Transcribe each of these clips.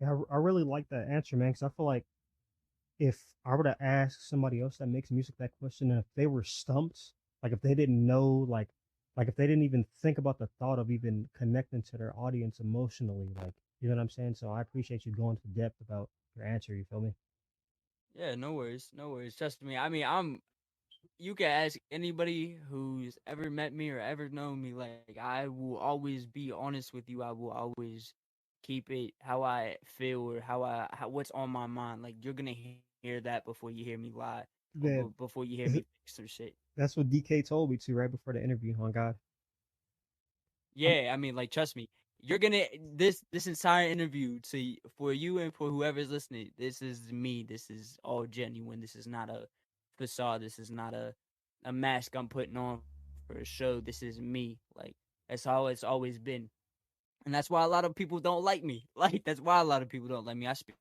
Yeah, I really like that answer, man, because I feel like if I were to ask somebody else that makes music that question, and if they were stumped, like if they didn't know, like if they didn't even think about the thought of even connecting to their audience emotionally, like you know what I'm saying. So I appreciate you going to depth about your answer. You feel me? Yeah, no worries, no worries. Trust me. I mean, you can ask anybody who's ever met me or ever known me. Like, I will always be honest with you. I will always keep it how I feel or what's on my mind. Like, you're gonna hear that before you hear me lie or That before you hear me fix some shit. that's what DK told me to right before the interview. On God, I'm, Yeah, I mean, like, trust me. You're gonna this entire interview for you and for whoever's listening. This is me. This is all genuine. This is not a facade. This is not a mask I'm putting on for a show. This is me. Like that's how it's always been, and that's why a lot of people don't like me. Like that's why a lot of people don't like me. I speak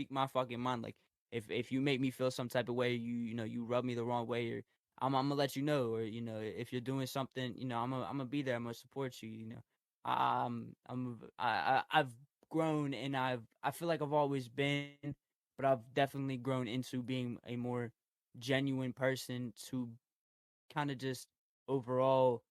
my fucking mind. Like if you make me feel some type of way, you know you rub me the wrong way, or I'm gonna let you know, or you know if you're doing something, you know I'm gonna be there. I'm gonna support you. You know, I've grown and I feel like I've always been, but I've definitely grown into being a more genuine person to kind of just overall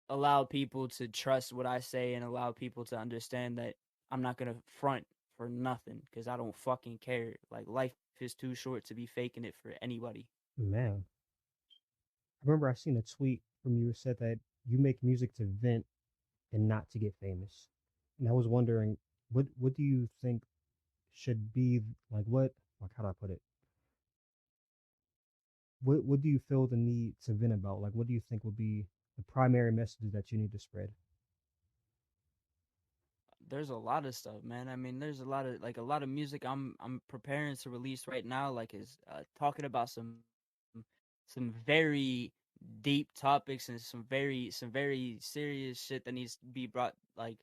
allow people to trust what I say and allow people to understand that I'm not gonna front for nothing because I don't fucking care. Like life is too short to be faking it for anybody. man. I remember I seen a tweet from you that said that you make music to vent and not to get famous. And I was wondering, what do you think should be like like how do I put it? What do you feel the need to vent about? Like what do you think would be the primary messages that you need to spread? There's a lot of stuff, man. I mean, there's a lot of music I'm preparing to release right now. Like is talking about some very deep topics and some very serious shit that needs to be brought like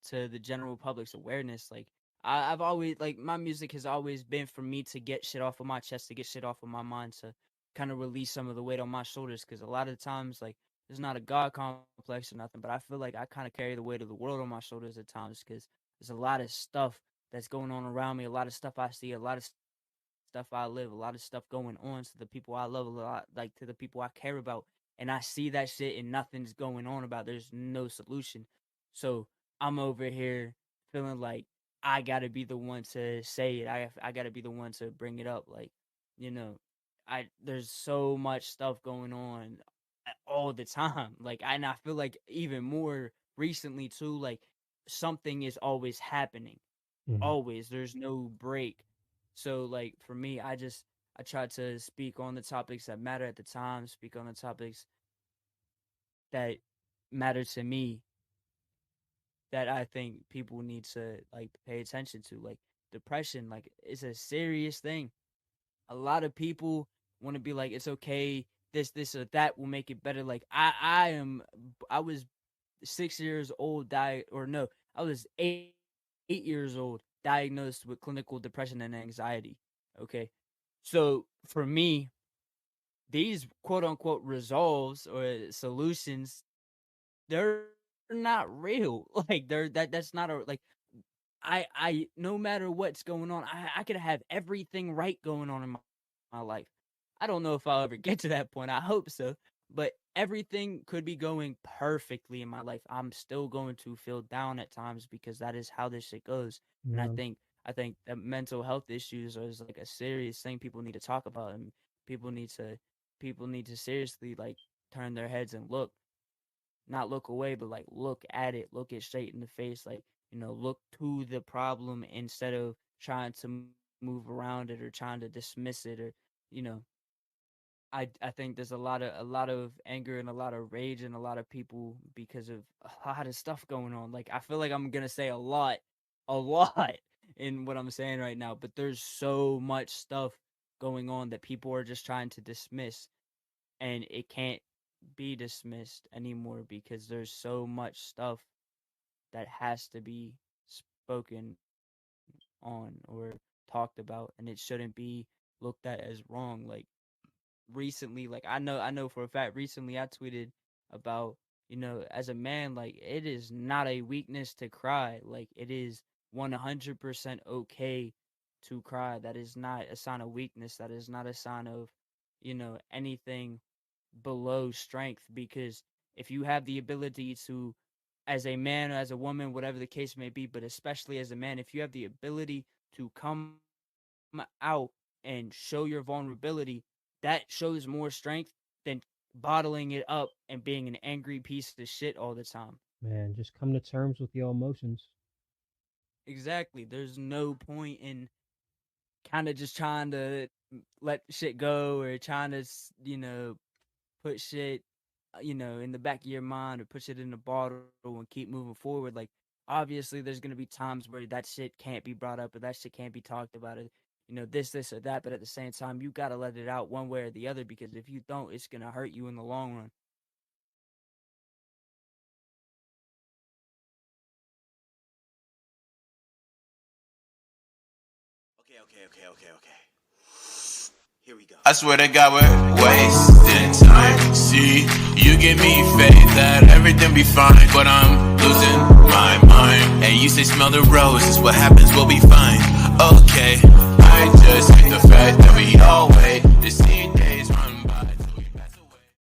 to the general public's awareness. Like I've always like my music has always been for me to get shit off of my chest, to get shit off of my mind, to kind of release some of the weight on my shoulders. Because a lot of times, like there's not a god complex or nothing, but I feel like I kind of carry the weight of the world on my shoulders at times because there's a lot of stuff that's going on around me, a lot of stuff I see, a lot of stuff I live, a lot of stuff going on to the people I love a lot, like to the people I care about, and I see that shit and nothing's going on about. There's no solution. So I'm over here feeling like I gotta be the one to say it. I gotta be the one to bring it up. Like, you know, I there's so much stuff going on all the time. Like, and I feel like even more recently too. Like, something is always happening. Hmm. Always, there's no break. So, like for me, I try to speak on the topics that matter at the time. Speak on the topics that matter to me that I think people need to like pay attention to. Like depression, like it's a serious thing. A lot of people want to be like, it's okay, this or that will make it better. Like I was 6 years old, or no, I was 8 years old, diagnosed with clinical depression and anxiety. Okay. So for me, these quote unquote resolves or solutions, they're not real. Like that's not a like I no matter what's going on, I could have everything right going on in my life. I don't know if I'll ever get to that point. I hope so. But everything could be going perfectly in my life. I'm still going to feel down at times because that is how this shit goes. And Yeah, I think that mental health issues is like a serious thing people need to talk about, and people need to people need to seriously like turn their heads and look, not look away, but like look at it, look it straight in the face, like look to the problem instead of trying to move around it or trying to dismiss it, or you know. I think there's a lot of anger and a lot of rage in a lot of people because of a lot of stuff going on. Like I feel like I'm gonna say a lot in what I'm saying right now, but there's so much stuff going on that people are just trying to dismiss, and it can't be dismissed anymore because there's so much stuff that has to be spoken on or talked about, and it shouldn't be looked at as wrong. Like recently, like I know for a fact recently I tweeted about, as a man, like it is not a weakness to cry. Like it is 100% okay to cry. That is not a sign of weakness. That is not a sign of, anything below strength. Because if you have the ability to, as a man or as a woman, whatever the case may be, but especially as a man, if you have the ability to come out and show your vulnerability, that shows more strength than bottling it up and being an angry piece of shit all the time. Man, just come to terms with your emotions. Exactly. There's no point in kind of just trying to let shit go, or trying to, put shit, in the back of your mind, or push it in a bottle and keep moving forward. Like, obviously, there's going to be times where that shit can't be brought up, or that shit can't be talked about, or, this, or that. But at the same time, you got to let it out one way or the other, because if you don't, it's going to hurt you in the long run. Okay. Here we go. I swear to God, we're wasting time. See, you give me faith that everything be fine, but I'm losing my mind. And you say smell the roses, what happens, we'll be fine. Okay,